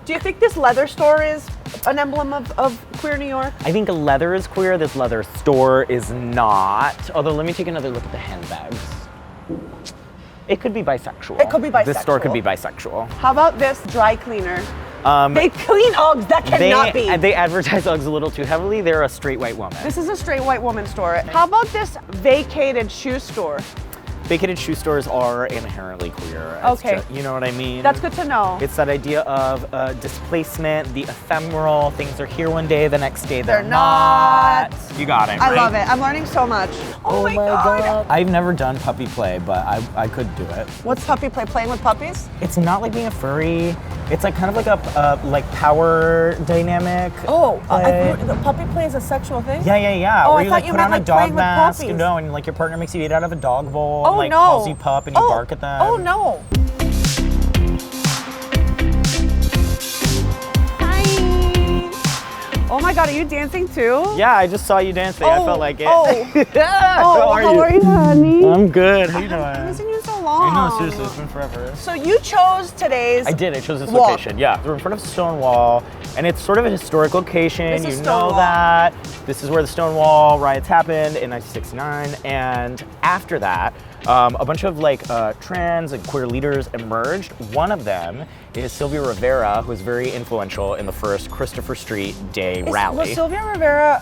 Do you think this leather store is an emblem of queer New York? I think leather is queer, this leather store is not. Although let me take another look at the handbags. It could be bisexual. It could be bisexual. This store could be bisexual. How about this dry cleaner? They clean Uggs, that cannot be. They advertise Uggs a little too heavily. They're a straight white woman. This is a straight white woman store. How about this vacated shoe store? Vacated shoe stores are inherently queer. Okay. You know what I mean? That's good to know. It's that idea of displacement, the ephemeral, things are here one day, the next day they're not. You got it, I right? love it. I'm learning so much. Oh my God. I've never done puppy play, but I could do it. What's puppy play? Playing with puppies? It's not like being a furry. It's like kind of like a like power dynamic. Oh, the puppy play is a sexual thing? Yeah. Oh, Where I you thought like you put meant on like a dog playing with mask, puppies. you know, and like your partner makes you eat out of a dog bowl and like no. calls you pup and you bark at them. Oh no. Oh my God, are you dancing too? Yeah, I just saw you dancing. I felt like it. How are you, honey? I'm good. How you doing? I haven't seen you in so long. I know, seriously, it's been forever. So you chose today's I did. I chose this walk. location. Yeah, we're in front of Stonewall, and it's sort of a historic location. This is You know Stonewall. that. This is where the Stonewall riots happened in 1969, and after that, a bunch of like trans and queer leaders emerged. One of them is Sylvia Rivera, who was very influential in the first Christopher Street Day rally. Was Sylvia Rivera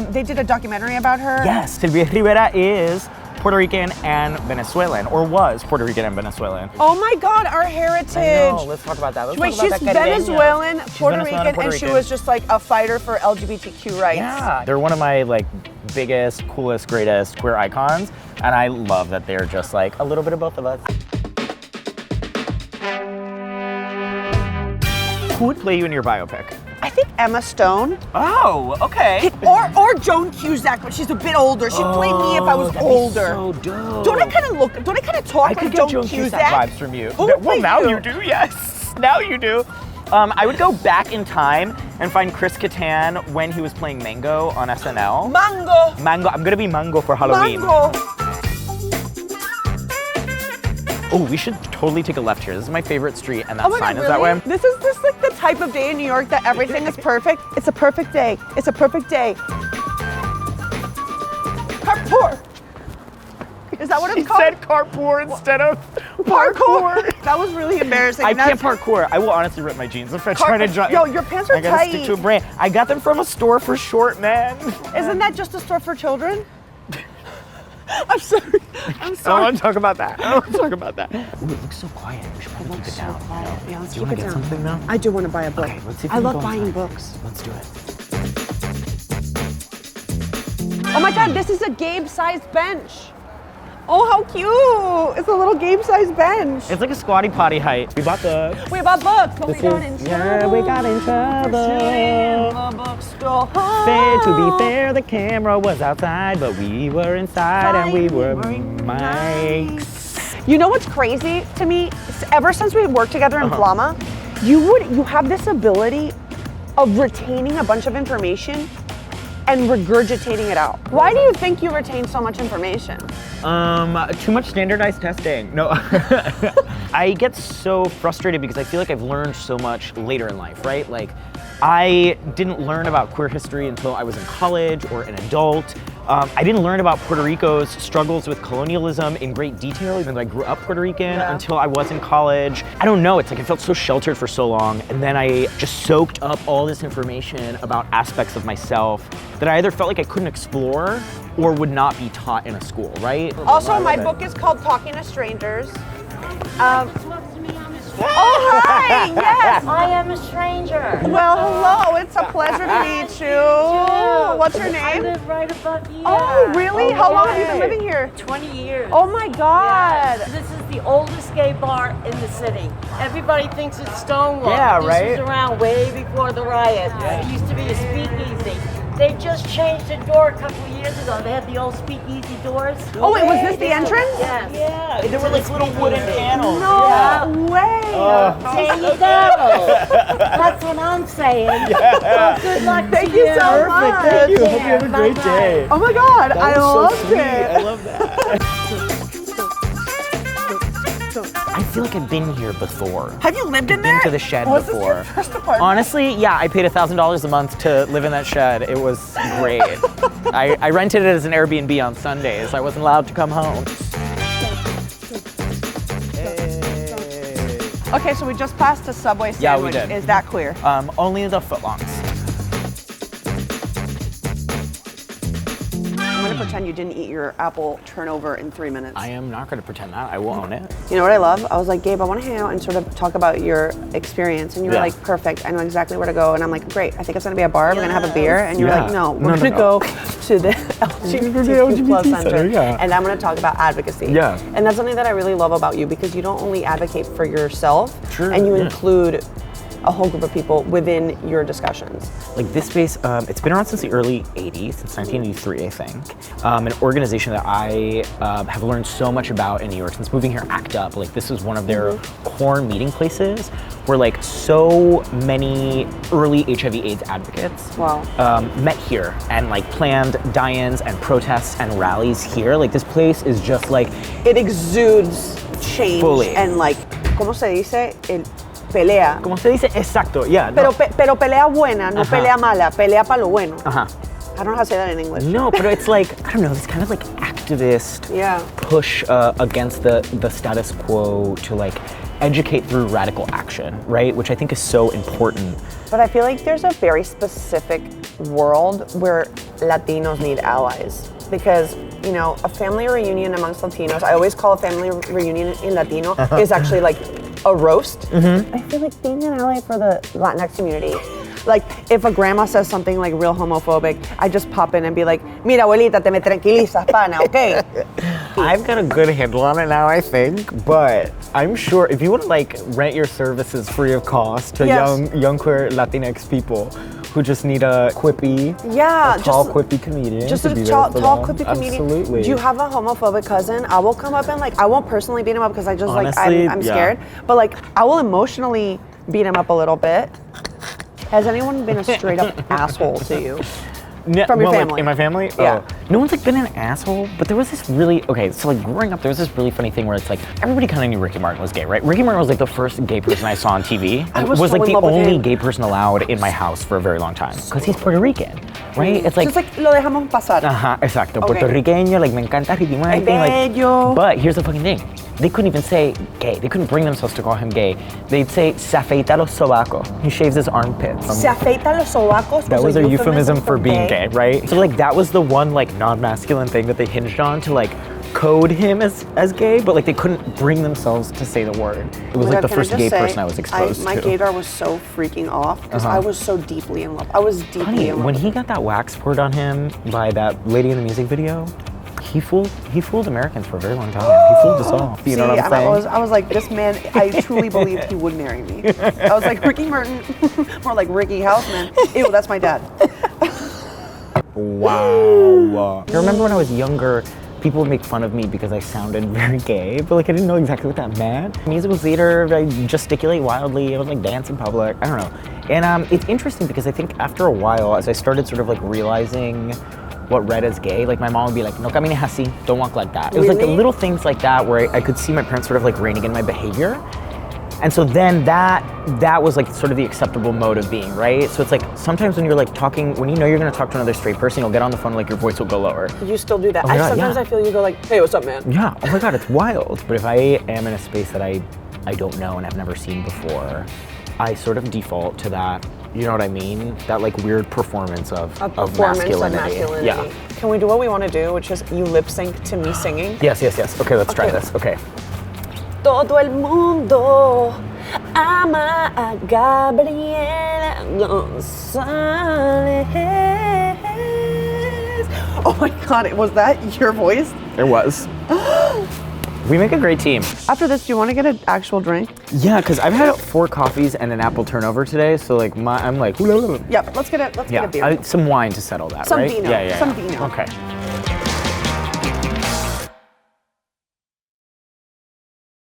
they did a documentary about her? Yes, Sylvia Rivera is Puerto Rican and Venezuelan, or was Puerto Rican and Venezuelan. Oh my God, our heritage. I know, let's talk about that. Let's Wait, talk about she's that caribeña. Venezuelan, She's Puerto Venezuelan, Rican, Puerto and she Rican. was just like a fighter for LGBTQ rights. Yeah, they're one of my like biggest, coolest, greatest queer icons, and I love that they're just like a little bit of both of us. Who would play you in your biopic? I think Emma Stone. Oh, okay. Or Joan Cusack, but she's a bit older. She'd play me if I was older. So dope. Don't I kind of talk I like could get Joan Joan Cusack? Cusack vibes from you. Who would Well, play now you? you do, yes. Now you do. I would go back in time and find Chris Kattan when he was playing Mango on SNL. Mango. Mango. I'm gonna be Mango for Halloween. Mango. Oh, we should totally take a left here. This is my favorite street, and that Oh my sign God, is that way. really? This is just like the type of day in New York that everything is perfect. It's a perfect day. It's a perfect day. Carpour. Is that what it's He called? said carpour instead of Parkour. That was really embarrassing. I And can't that's- parkour. I will honestly rip my jeans if I try to drive. Yo, your pants are I gotta tight. stick to a brand. I got them from a store for short men. Isn't that just a store for children? I'm sorry. I'm I sorry. don't want to talk about that. I don't want to talk about that. Ooh, it looks so quiet. We should probably keep it down. you know? Yeah, let's Do you keep want it to get down. something now? I do want to buy a book. Okay, let's see if I we can love go buying inside. books. Let's do it. Oh my God, this is a Gabe-sized bench. Oh, how cute! It's a little Gabe-sized bench. It's like a squatty potty height. We bought the. We bought books, but we This got is- in trouble. yeah, we got in trouble. The bookstore. Fair to be fair, the camera was outside, but we were inside and we were mics. You know what's crazy to me? Ever since we worked together in Blama, you have this ability of retaining a bunch of information and regurgitating it out. Why do you think you retain so much information? Too much standardized testing. No, I get so frustrated because I feel like I've learned so much later in life, right? Like, I didn't learn about queer history until I was in college or an adult. I didn't learn about Puerto Rico's struggles with colonialism in great detail, even though I grew up Puerto Rican, until I was in college. I don't know, it's like I felt so sheltered for so long, and then I just soaked up all this information about aspects of myself that I either felt like I couldn't explore or would not be taught in a school, right? Also, my book is called Talking to Strangers. Talk to me, I'm a stranger. Oh, hi, yes. I am a stranger. Well, hello, it's a pleasure to meet you. What's your I name? live right above here. Oh, really? How long have you been yeah. living here? 20 years. Oh my God. Yes. This is the oldest gay bar in the city. Everybody thinks it's Stonewall. Yeah, this right? was around way before the riot. It used to be a speakeasy. They just changed the door a couple of years ago. They had the old speakeasy doors. Oh, wait, was this the entrance? Yes. Yeah, there were like little wooden panels. No way. There you go. That's what I'm saying. Well, good luck Thank to you so much. Thank you. Hope you have a great Bye-bye. day. Oh my God, That I was so loved sweet. it. I love that. I feel like I've been here before. Have you lived in I've there? been to the shed Was before. this your first apartment? Honestly, yeah, I paid $1,000 a month to live in that shed. It was great. I rented it as an Airbnb on Sundays. I wasn't allowed to come home. Okay, so we just passed a Subway sandwich. Yeah, we did. Is that queer? Only the footlongs. I'm gonna pretend you didn't eat your apple turnover in 3 minutes. I am not going to pretend that. I will own it. You know what I love? I was like, Gabe, I want to hang out and sort of talk about your experience. And you were Yeah. like, perfect. I know exactly where to go. And I'm like, great. I think it's going to be a bar. We're going to have a beer. And you're Yeah. like, no, No, we're no, going to no. go to the LGBTQ plus center, center. yeah. And I'm going to talk about advocacy. Yeah. And that's something that I really love about you because you don't only advocate for yourself. True, And you yeah. include a whole group of people within your discussions. Like this space, it's been around since the early 80s, since 1983, I think. An organization that I have learned so much about in New York since moving here, ACT UP. Like this is one of their core meeting places where like so many early HIV/AIDS advocates Wow. met here and like planned die-ins and protests and rallies here. Like this place is just like, It exudes change Fully. and like, ¿cómo se dice? Pelea. como se dice, exacto, yeah. Pero, no. pero pelea buena, no Ajá. pelea mala, pelea para lo bueno. Uh-huh. I don't know how to say that in English. No, but it's like, I don't know, this kind of like activist Yeah. push against the status quo to like educate through radical action, right? Which I think is so important. But I feel like there's a very specific world where Latinos need allies. Because, you know, a family reunion amongst Latinos, I always call a family reunion in Latino, is actually like a roast. I feel like being an ally for the Latinx community. Like, if a grandma says something like real homophobic, I just pop in and be like, mira, abuelita, te me tranquilizas, pana, okay? I've got a good handle on it now, I think, but I'm sure if you would like rent your services free of cost to Yes. young queer Latinx people who just need a quippy, Yeah, a tall just- quippy comedian Just to a be there tall, for tall them. quippy comedian. Absolutely. Do you have a homophobic cousin? I will come up and like, I won't personally beat him up because I just Honestly, I'm yeah. scared. But like, I will emotionally beat him up a little bit. Has anyone been a straight up asshole to you? From your like, family? in my family? Yeah. Oh, no one's like been an asshole, but there was this really, okay, so like growing up, there was this really funny thing where it's like, everybody kind of knew Ricky Martin was gay, right? Ricky Martin was like the first gay person I saw on TV. I and was was so like in the love with only him. gay person allowed in my house for a very long time. Because he's Puerto Rican, right? It's like, Just like, lo dejamos pasar. ajá, exacto, Okay. puertorriqueño, like me encanta Ricky Martin. Like, bello. but here's the fucking thing. They couldn't even say gay. They couldn't bring themselves to call him gay. They'd say, se afeita los sobacos. He shaves his armpits. Se afeita los sobacos. That was a euphemism for being gay, right? So like that was the one like non-masculine thing that they hinged on to like code him as gay, but like they couldn't bring themselves to say the word. It was like the first gay person I was exposed my to. gaydar was so freaking off because I was so deeply in love. I was deeply Funny, in love. when he got that wax poured on him by that lady in the music video, he fooled Americans for a very long time. He fooled us all. You know what I'm saying? I was like, this man, I truly believed he would marry me. I was like, Ricky Martin, more like Ricky Houseman. Ew, that's my dad. Wow. I remember when I was younger, people would make fun of me because I sounded very gay, but like I didn't know exactly what that meant. Musical theater, I gesticulate wildly, I would like dance in public, I don't know. And it's interesting because I think after a while, as I started sort of like realizing what read as gay, like my mom would be like, no camines así, don't walk like that. It was like the Really? little things like that where I could see my parents sort of like reining in my behavior. And so then that was like sort of the acceptable mode of being, right? So it's like sometimes when you're like talking, when you know you're gonna talk to another straight person, you'll get on the phone, like your voice will go lower. You still do that. Oh my God, Sometimes yeah. I feel you go like, hey, what's up, man? Yeah, oh my God, it's wild. But if I am in a space that I don't know and I've never seen before, I sort of default to that, you know what I mean? That like weird performance of masculinity. Yeah. Can we do what we want to do, which is you lip sync to me singing? Yes. Okay, let's try Okay. this. Okay. Todo el mundo ama a Gabriela Gonzalez. Oh my God, was that your voice? It was. We make a great team. After this, do you want to get an actual drink? Yeah, because I've had 4 coffees and an apple turnover today, so like I'm like, Yep, let's get a beer. some wine to settle that, Some right? vino, Yeah. some vino. Okay.